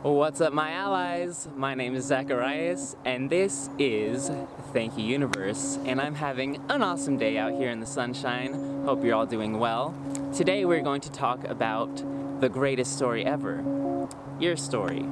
What's up, my allies? My name is Zacharias, and this is Thank You Universe, and I'm having an awesome day out here in the sunshine. Hope you're all doing well. Today we're going to talk about the greatest story ever, your story.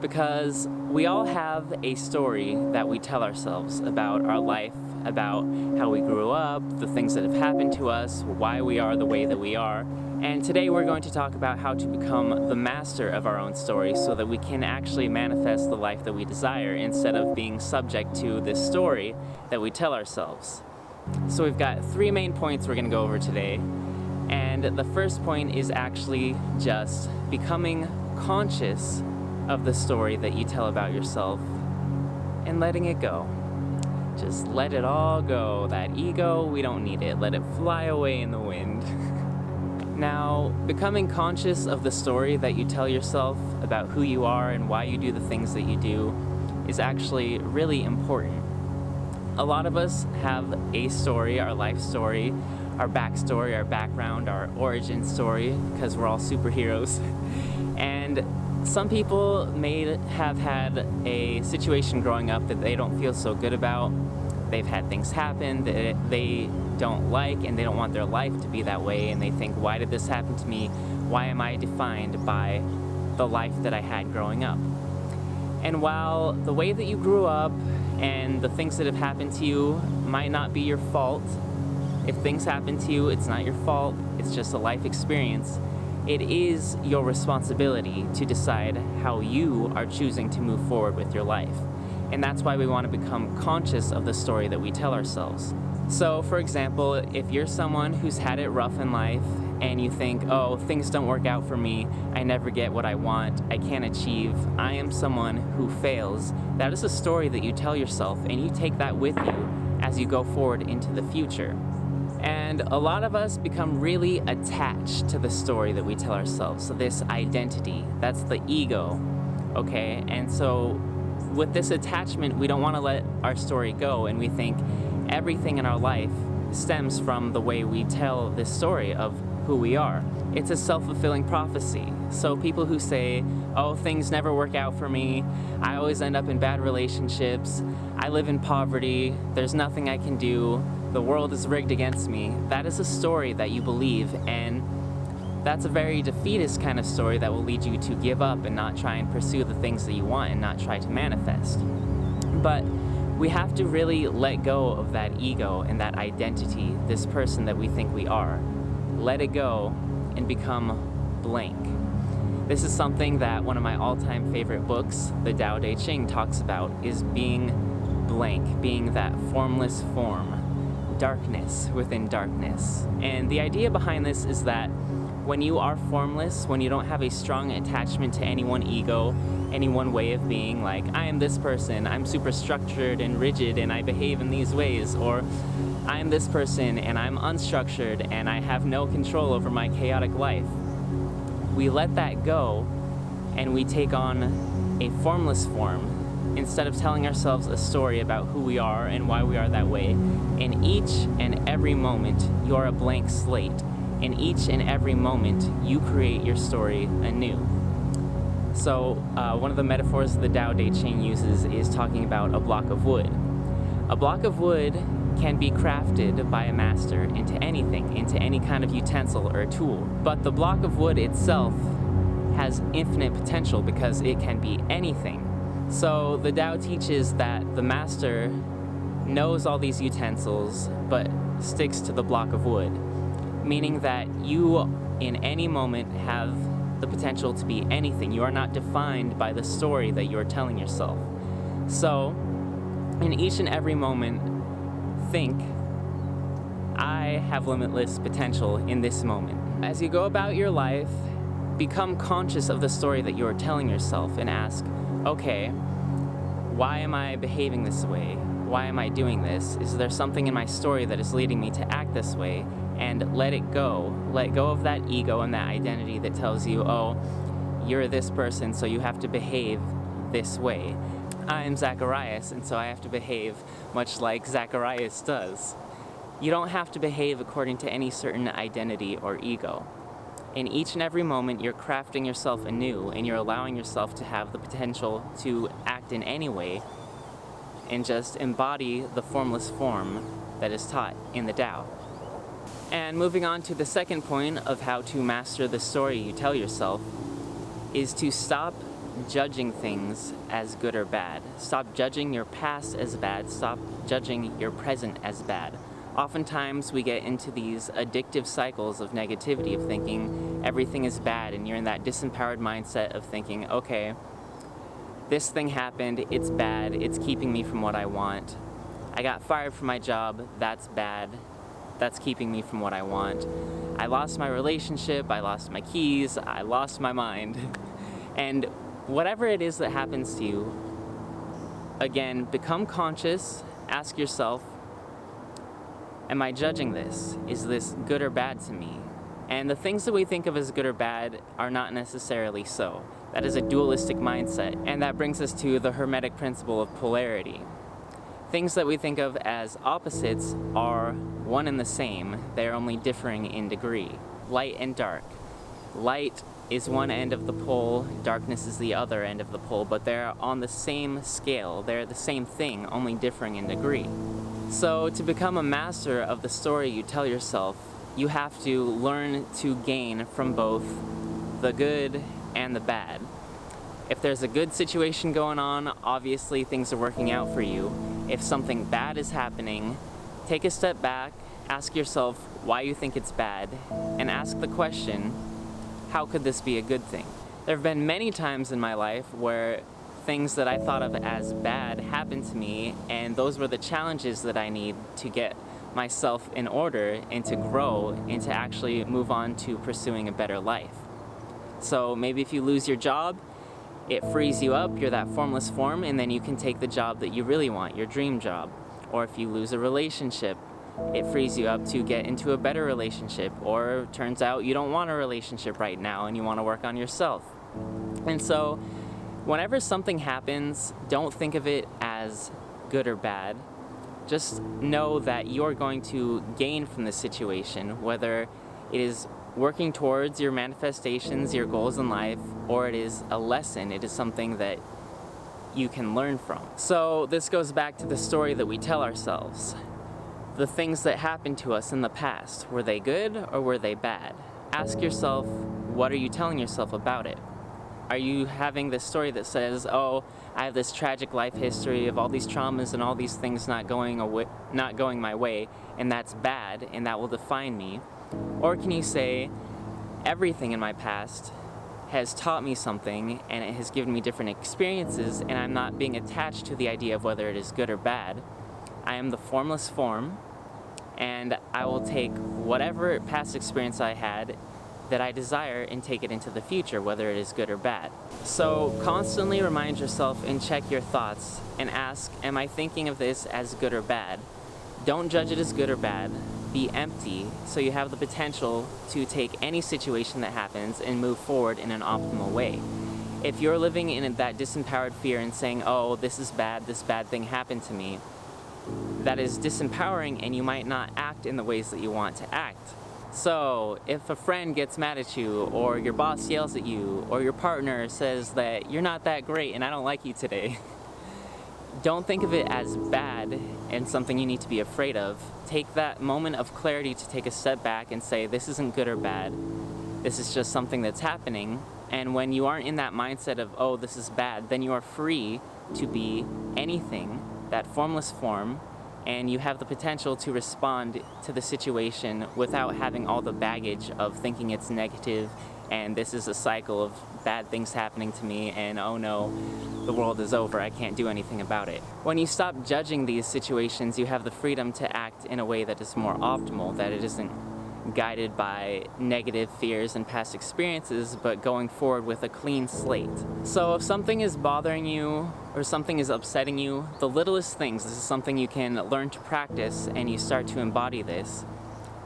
Because we all have a story that we tell ourselves about our life, about how we grew up, the things that have happened to us, why we are the way that we are. And today we're going to talk about how to become the master of our own story so that we can actually manifest the life that we desire instead of being subject to this story that we tell ourselves. So we've got 3 main points we're going to go over today. And the first point is actually just becoming conscious of the story that you tell about yourself and letting it go. Just let it all go. That ego, we don't need it. Let it fly away in the wind. Now, becoming conscious of the story that you tell yourself about who you are and why you do the things that you do is actually really important. A lot of us have a story, our life story, our backstory, our background, our origin story, because we're all superheroes. And some people may have had a situation growing up that they don't feel so good about. They've had things happen that they don't like, and they don't want their life to be that way, and they think, why did this happen to me? Why am I defined by the life that I had growing up? And while the way that you grew up and the things that have happened to you might not be your fault, if things happen to you, it's not your fault, it's just a life experience. It is your responsibility to decide how you are choosing to move forward with your life. And that's why we want to become conscious of the story that we tell ourselves. So, for example, if you're someone who's had it rough in life and you think, oh, things don't work out for me, I never get what I want, I can't achieve, I am someone who fails, that is a story that you tell yourself, and you take that with you as you go forward into the future. And a lot of us become really attached to the story that we tell ourselves. So this identity, that's the ego, okay? And so with this attachment, we don't want to let our story go, and we think everything in our life stems from the way we tell this story of who we are. It's a self-fulfilling prophecy. So people who say, oh, things never work out for me, I always end up in bad relationships, I live in poverty, there's nothing I can do, the world is rigged against me, that is a story that you believe, and that's a very defeatist kind of story that will lead you to give up and not try and pursue the things that you want and not try to manifest. But we have to really let go of that ego and that identity, this person that we think we are. Let it go and become blank. This is something that one of my all-time favorite books, the Tao Te Ching, talks about, is being blank, being that formless form, darkness within darkness. And the idea behind this is that when you are formless, when you don't have a strong attachment to any one ego, any one way of being, like, I am this person, I'm super structured and rigid and I behave in these ways, or I'm this person and I'm unstructured and I have no control over my chaotic life. We let that go and we take on a formless form instead of telling ourselves a story about who we are and why we are that way. In each and every moment, you're a blank slate. In each and every moment, you create your story anew. So one of the metaphors the Tao Te Ching uses is talking about a block of wood. A block of wood can be crafted by a master into anything, into any kind of utensil or tool. But the block of wood itself has infinite potential because it can be anything. So the Tao teaches that the master knows all these utensils but sticks to the block of wood, meaning that you in any moment have the potential to be anything. You are not defined by the story that you are telling yourself. So in each and every moment, think, I have limitless potential in this moment. As you go about your life, become conscious of the story that you are telling yourself and ask, okay, why am I behaving this way? Why am I doing this? Is there something in my story that is leading me to act this way? And let it go. Let go of that ego and that identity that tells you, oh, you're this person, so you have to behave this way. I'm Zacharias, and so I have to behave much like Zacharias does. You don't have to behave according to any certain identity or ego. In each and every moment, you're crafting yourself anew, and you're allowing yourself to have the potential to act in any way and just embody the formless form that is taught in the Tao. And moving on to the second point of how to master the story you tell yourself is to stop judging things as good or bad. Stop judging your past as bad. Stop judging your present as bad. Oftentimes we get into these addictive cycles of negativity, of thinking everything is bad, and you're in that disempowered mindset of thinking, okay, this thing happened, it's bad, it's keeping me from what I want. I got fired from my job, that's bad, that's keeping me from what I want. I lost my relationship, I lost my keys, I lost my mind. And whatever it is that happens to you, again, become conscious, ask yourself, am I judging this? Is this good or bad to me? And the things that we think of as good or bad are not necessarily so. That is a dualistic mindset, and that brings us to the Hermetic principle of polarity. Things that we think of as opposites are one and the same, they are only differing in degree. Light and dark. Light is one end of the pole, darkness is the other end of the pole, but they're on the same scale. They're the same thing, only differing in degree. So to become a master of the story you tell yourself, you have to learn to gain from both the good and the bad. If there's a good situation going on, obviously things are working out for you. If something bad is happening, take a step back, ask yourself why you think it's bad, and ask the question, how could this be a good thing? There have been many times in my life where things that I thought of as bad happened to me, and those were the challenges that I need to get myself in order and to grow and to actually move on to pursuing a better life. So maybe if you lose your job, it frees you up, you're that formless form, and then you can take the job that you really want, your dream job. Or if you lose a relationship, it frees you up to get into a better relationship. Or turns out you don't want a relationship right now and you want to work on yourself. And so whenever something happens, don't think of it as good or bad. Just know that you're going to gain from the situation, whether it is working towards your manifestations, your goals in life, or it is a lesson, it is something that you can learn from. So this goes back to the story that we tell ourselves. The things that happened to us in the past, were they good or were they bad? Ask yourself, what are you telling yourself about it? Are you having this story that says, oh, I have this tragic life history of all these traumas and all these things not going my way, and that's bad, and that will define me? Or can you say, everything in my past has taught me something, and it has given me different experiences, and I'm not being attached to the idea of whether it is good or bad. I am the formless form, and I will take whatever past experience I had that I desire and take it into the future, whether it is good or bad. So constantly remind yourself and check your thoughts and ask, am I thinking of this as good or bad? Don't judge it as good or bad. Be empty so you have the potential to take any situation that happens and move forward in an optimal way. If you're living in that disempowered fear and saying, oh, this is bad, this bad thing happened to me, that is disempowering, and you might not act in the ways that you want to act. So if a friend gets mad at you, or your boss yells at you, or your partner says that you're not that great and I don't like you today, don't think of it as bad and something you need to be afraid of. Take that moment of clarity to take a step back and say, this isn't good or bad, this is just something that's happening. And when you aren't in that mindset of, oh, this is bad, then you are free to be anything, that formless form, and you have the potential to respond to the situation without having all the baggage of thinking it's negative and this is a cycle of bad things happening to me and oh no, the world is over, I can't do anything about it. When you stop judging these situations, you have the freedom to act in a way that is more optimal, that it isn't guided by negative fears and past experiences, but going forward with a clean slate. So if something is bothering you or something is upsetting you, the littlest things, this is something you can learn to practice and you start to embody this.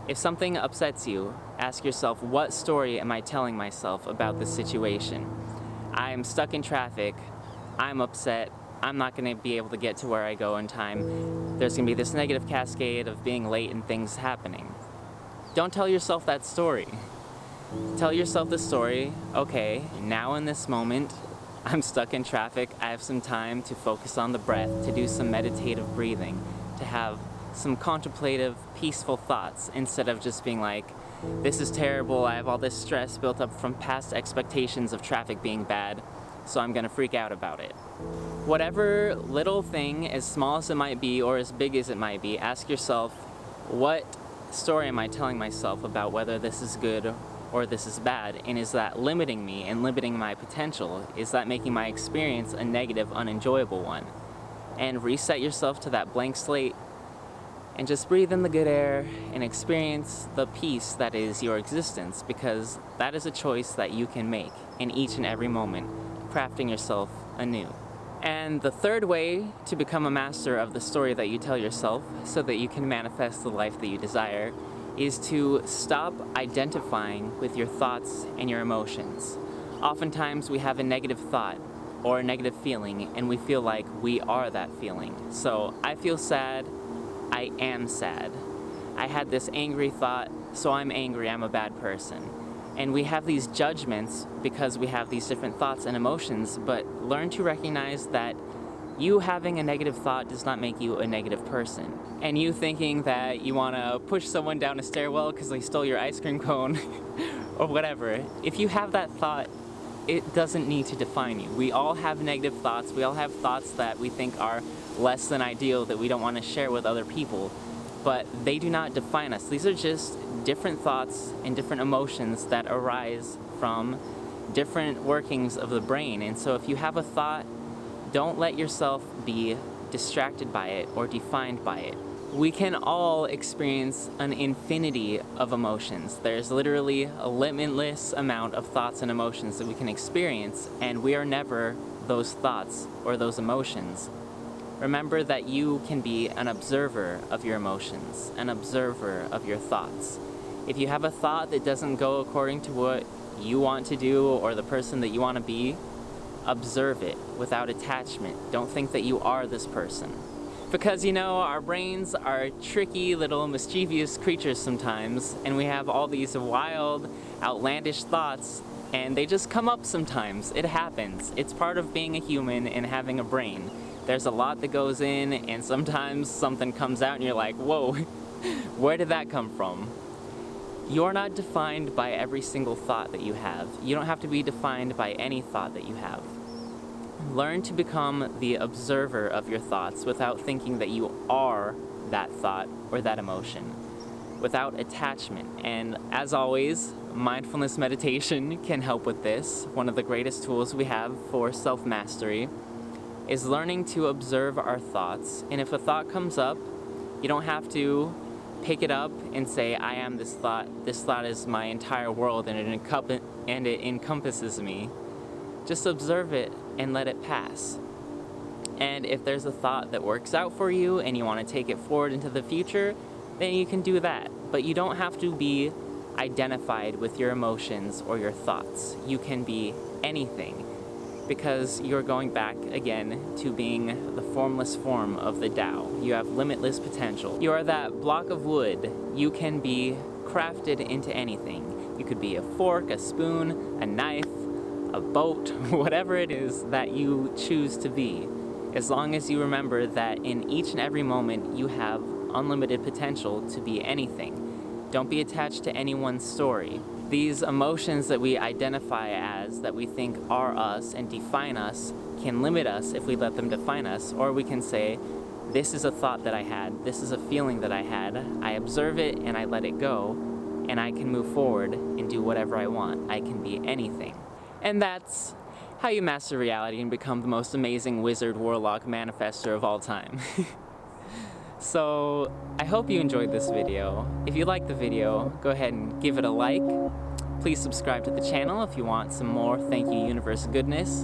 If something upsets you, ask yourself, what story am I telling myself about this situation? I am stuck in traffic, I'm upset, I'm not going to be able to get to where I go in time. There's going to be this negative cascade of being late and things happening. Don't tell yourself that story. Tell yourself the story, okay, now in this moment, I'm stuck in traffic, I have some time to focus on the breath, to do some meditative breathing, to have some contemplative, peaceful thoughts, instead of just being like, this is terrible, I have all this stress built up from past expectations of traffic being bad, so I'm gonna freak out about it. Whatever little thing, as small as it might be or as big as it might be, ask yourself, what story am I telling myself about whether this is good or this is bad, and is that limiting me and limiting my potential? Is that making my experience a negative, unenjoyable one? And reset yourself to that blank slate and just breathe in the good air and experience the peace that is your existence, because that is a choice that you can make in each and every moment, crafting yourself anew. And the third way to become a master of the story that you tell yourself so that you can manifest the life that you desire is to stop identifying with your thoughts and your emotions. Oftentimes we have a negative thought or a negative feeling and we feel like we are that feeling. So I feel sad, I am sad. I had this angry thought, so I'm angry, I'm a bad person. And we have these judgments because we have these different thoughts and emotions, but learn to recognize that you having a negative thought does not make you a negative person. And you thinking that you want to push someone down a stairwell because they stole your ice cream cone or whatever, if you have that thought, it doesn't need to define you. We all have negative thoughts. We all have thoughts that we think are less than ideal, that we don't want to share with other people, but they do not define us. These are just different thoughts and different emotions that arise from different workings of the brain. And so if you have a thought, don't let yourself be distracted by it or defined by it. We can all experience an infinity of emotions. There's literally a limitless amount of thoughts and emotions that we can experience, and we are never those thoughts or those emotions. Remember that you can be an observer of your emotions, an observer of your thoughts. If you have a thought that doesn't go according to what you want to do or the person that you want to be, observe it without attachment. Don't think that you are this person. Because, you know, our brains are tricky little mischievous creatures sometimes, and we have all these wild, outlandish thoughts, and they just come up sometimes. It happens. It's part of being a human and having a brain. There's a lot that goes in, and sometimes something comes out and you're like, whoa, where did that come from? You're not defined by every single thought that you have. You don't have to be defined by any thought that you have. Learn to become the observer of your thoughts without thinking that you are that thought or that emotion, without attachment. And as always, mindfulness meditation can help with this. One of the greatest tools we have for self-mastery is learning to observe our thoughts. And if a thought comes up, you don't have to pick it up and say, I am this thought. This thought is my entire world and it encompasses me. Just observe it and let it pass. And if there's a thought that works out for you and you want to take it forward into the future, then you can do that. But you don't have to be identified with your emotions or your thoughts. You can be anything, because you're going back again to being the formless form of the Tao. You have limitless potential. You are that block of wood. You can be crafted into anything. You could be a fork, a spoon, a knife, a boat, whatever it is that you choose to be. As long as you remember that in each and every moment you have unlimited potential to be anything. Don't be attached to anyone's story. These emotions that we identify as, that we think are us and define us, can limit us if we let them define us. Or we can say, this is a thought that I had, this is a feeling that I had, I observe it and I let it go, and I can move forward and do whatever I want. I can be anything. And that's how you master reality and become the most amazing wizard, warlock, manifester of all time. So, I hope you enjoyed this video. If you liked the video, go ahead and give it a like. Please subscribe to the channel if you want some more Thank You Universe goodness.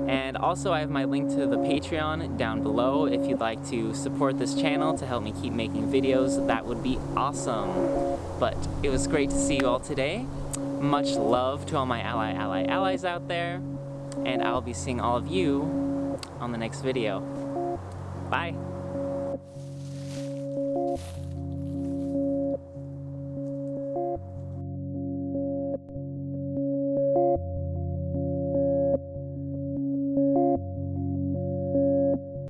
And also I have my link to the Patreon down below if you'd like to support this channel to help me keep making videos. That would be awesome. But it was great to see you all today. Much love to all my allies out there. And I'll be seeing all of you on the next video. Bye.